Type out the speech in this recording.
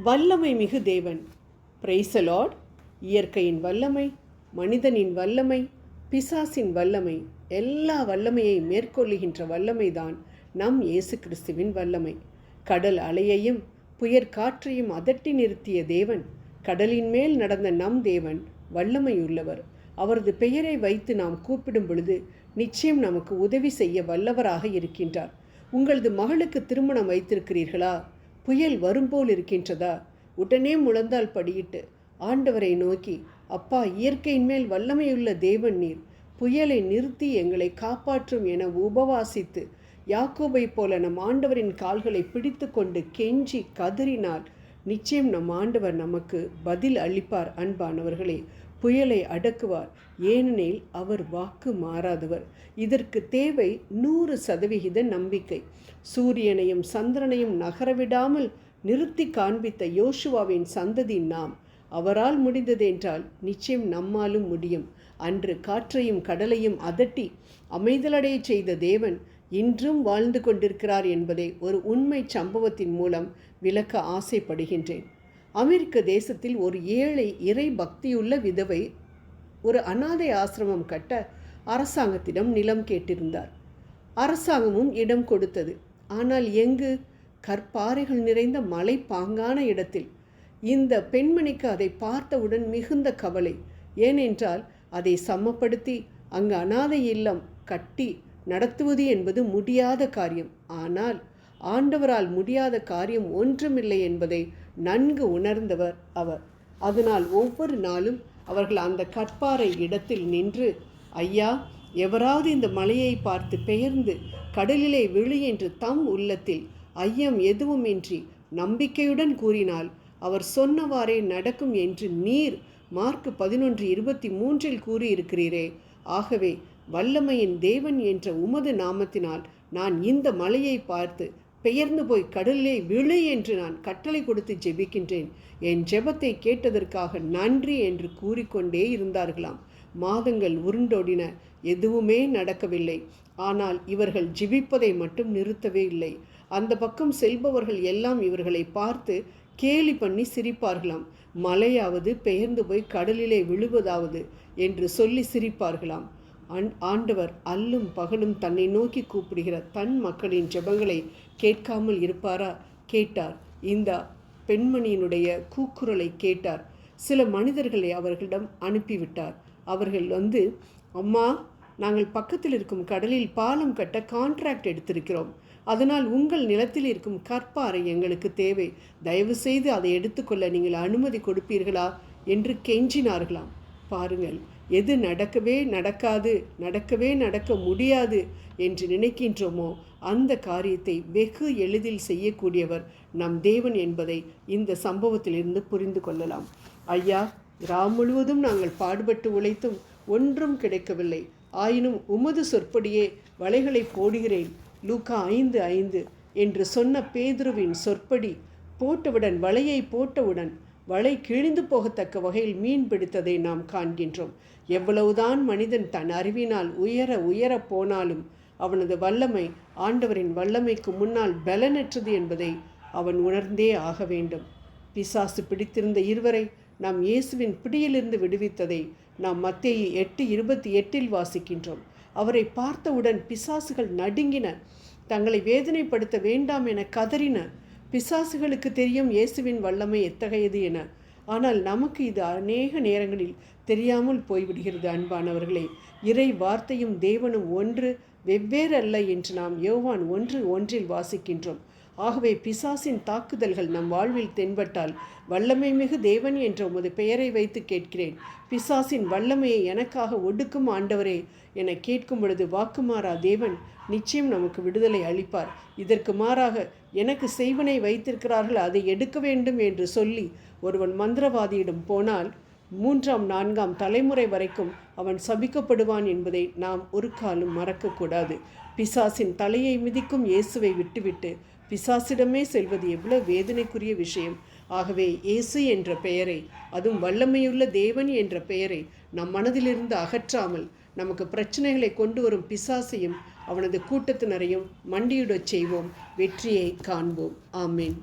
வல்லமை மிகு தேவன். Praise the Lord. இயற்கையின் வல்லமை, மனிதனின் வல்லமை, பிசாசின் வல்லமை, எல்லா வல்லமையை மேற்கொள்ளுகின்ற வல்லமைதான் நம் இயேசு கிறிஸ்துவின் வல்லமை. கடல் அலையையும் புயற் காற்றையும் அதட்டி நிறுத்திய தேவன், கடலின் மேல் நடந்த நம் தேவன் வல்லமையுள்ளவர். அவரது பெயரை வைத்து நாம் கூப்பிடும் பொழுது நிச்சயம் நமக்கு உதவி செய்ய வல்லவராக இருக்கின்றார். உங்களது மகளுக்கு திருமணம் வைத்திருக்கிறீர்களா? புயல் வரும்போல் இருக்கின்றதா? உடனே முழந்தால் படியிட்டு ஆண்டவரை நோக்கி, அப்பா, இயற்கையின் மேல் வல்லமையுள்ள தேவன் நீர், புயலை நிறுத்தி எங்களை காப்பாற்றும் என உபவாசித்து யாக்கோபை போல நம் ஆண்டவரின் கால்களை பிடித்து கொண்டு கெஞ்சி கதறினால் நிச்சயம் நம் ஆண்டவர் நமக்கு பதில் அளிப்பார். அன்பானவர்களே, புயலை அடக்குவார். ஏனெனில் அவர் வாக்கு மாறாதவர். இதற்கு தேவை 100% நம்பிக்கை. சூரியனையும் சந்திரனையும் நகரவிடாமல் நிறுத்தி காண்பித்த யோசுவாவின் சந்ததி நாம். அவரால் முடிந்ததென்றால் நிச்சயம் நம்மாலும் முடியும். அன்று காற்றையும் கடலையும் அதட்டி அமைதலடைய செய்த தேவன் இன்றும் வாழ்ந்து கொண்டிருக்கிறார் என்பதை ஒரு உண்மை சம்பவத்தின் மூலம் விளக்க ஆசைப்படுகின்றேன். அமெரிக்க தேசத்தில் ஒரு ஏழை இறை பக்தியுள்ள விதவை ஒரு அனாதை ஆசிரமம் கட்ட அரசாங்கத்திடம் நிலம் கேட்டிருந்தார். அரசாங்கமும் இடம் கொடுத்தது. ஆனால் எங்கு? கற்பாறைகள் நிறைந்த மலை பாங்கான இடத்தில். இந்த பெண்மணிக்கு அதை பார்த்தவுடன் மிகுந்த கவலை. ஏனென்றால் அதை சமப்படுத்தி அங்கு அனாதை இல்லம் கட்டி நடத்துவது என்பது முடியாத காரியம். ஆனால் ஆண்டவரால் முடியாத காரியம் ஒன்றுமில்லை என்பதை நன்கு உணர்ந்தவர் அவர். அதனால் ஒவ்வொரு நாளும் அவர்கள் அந்த கற்பாறை இடத்தில் நின்று, ஐயா, எவராவது இந்த மலையை பார்த்து பெயர்ந்து கடலிலே விழு என்று தம் உள்ளத்தில் ஐயம் எதுவுமின்றி நம்பிக்கையுடன் கூறினால் அவர் சொன்னவாறே நடக்கும் என்று நீர் மார்க் 11:23 கூறியிருக்கிறீரே. ஆகவே வல்லமையின் தேவன் என்ற உமது நாமத்தினால் நான் இந்த மலையை பார்த்து பெயர்ந்து போய் கடலிலே விழு என்று நான் கட்டளை கொடுத்து ஜெபிக்கின்றேன். என் ஜெபத்தை கேட்டதற்காக நன்றி என்று கூறிக்கொண்டே இருந்தார்களாம். மாதங்கள் உருண்டோடின. எதுவுமே நடக்கவில்லை. ஆனால் இவர்கள் ஜெபிப்பதை மட்டும் நிறுத்தவே இல்லை. அந்த பக்கம் செல்பவர்கள் எல்லாம் இவர்களை பார்த்து கேலி பண்ணி சிரிப்பார்களாம். மலையாவது பெயர்ந்து போய் கடலிலே விழுவதாவது என்று சொல்லி சிரிப்பார்களாம். ஆண்டவர் அல்லும் பகலும் தன்னை நோக்கி கூப்பிடுகிற தன் மக்களின் ஜெபங்களை கேட்காமல் இருப்பாரா? கேட்டார். இந்த பெண்மணியினுடைய கூக்குரலை கேட்டார். சில மனிதர்களை அவர்களிடம் அனுப்பிவிட்டார். அவர்கள் வந்து, அம்மா, நாங்கள் பக்கத்தில் இருக்கும் கடலில் பாலம் கட்ட கான்ட்ராக்ட் எடுத்திருக்கிறோம். அதனால் உங்கள் நிலத்தில் இருக்கும் கற்பாறை எங்களுக்கு தேவை. தயவு செய்து அதை எடுத்துக்கொள்ள நீங்கள் அனுமதி கொடுப்பீர்களா என்று கெஞ்சினார்களாம். பாருங்கள், எது நடக்கவே நடக்க முடியாது என்று நினைக்கின்றோமோ அந்த காரியத்தை வெகு எளிதில் செய்யக்கூடியவர் நம் தேவன் என்பதை இந்த சம்பவத்திலிருந்து புரிந்து கொள்ளலாம். ஐயா, ராம் முழுவதும் நாங்கள் பாடுபட்டு உழைத்தும் ஒன்றும் கிடைக்கவில்லை. ஆயினும் உமது சொற்படியே வலைகளை போடுகிறேன், லூக்கா 5:5 என்று சொன்ன பேதுருவின் சொற்படி வலையை போட்டவுடன் வலை கிழிந்து போகத்தக்க வகையில் மீன் பிடித்ததை நாம் காண்கின்றோம். எவ்வளவுதான் மனிதன் தன் அறிவினால் உயர போனாலும் அவனது வல்லமை ஆண்டவரின் வல்லமைக்கு முன்னால் பலனற்றது என்பதை அவன் உணர்ந்தே ஆக வேண்டும். பிசாசு பிடித்திருந்த இருவரை நாம் இயேசுவின் பிடியிலிருந்து விடுவித்ததை நாம் மத்தேயு 8:28 வாசிக்கின்றோம். அவரை பார்த்தவுடன் பிசாசுகள் நடுங்கின, தங்களை வேதனைப்படுத்த வேண்டாம் என கதறின. பிசாசுகளுக்கு தெரியும் இயேசுவின் வல்லமை எத்தகையது என. ஆனால் நமக்கு இது அநேக நேரங்களில் தெரியாமல் போய்விடுகிறது. அன்பானவர்களே, இறை வார்த்தையும் தேவனும் ஒன்று, வெவ்வேறு அல்ல என்று நாம் யோவான் 1:1 வாசிக்கின்றோம். ஆகவே பிசாசின் தாக்குதல்கள் நம் வாழ்வில் தென்பட்டால், வல்லமை மிகு தேவன் என்ற உமது பெயரை வைத்து கேட்கிறேன், பிசாசின் வல்லமையை எனக்காக ஒடுக்கும் ஆண்டவரே என கேட்கும் பொழுது வாக்குமாறா தேவன் நிச்சயம் நமக்கு விடுதலை அளிப்பார். இதற்கு மாறாக எனக்கு செய்வனை வைத்திருக்கிறார்கள், அதை எடுக்க வேண்டும் என்று சொல்லி ஒருவன் மந்திரவாதியிடம் போனால் 3ஆம் 4ஆம் தலைமுறை வரைக்கும் அவன் சபிக்கப்படுவான் என்பதை நாம் ஒரு காலம் மறக்கக்கூடாது. பிசாசின் தலையை மிதிக்கும் இயேசுவை விட்டுவிட்டு பிசாசிடமே செல்வது எவ்வளவு வேதனைக்குரிய விஷயம். ஆகவே இயேசு என்ற பெயரை, அதுவும் வல்லமையுள்ள தேவன் என்ற பெயரை நம் மனதிலிருந்து அகற்றாமல் நமக்கு பிரச்சனைகளை கொண்டு வரும் பிசாசையும் அவனது கூட்டத்தினரையும் மண்டியிடச் செய்வோம். வெற்றியை காண்போம். ஆமேன்.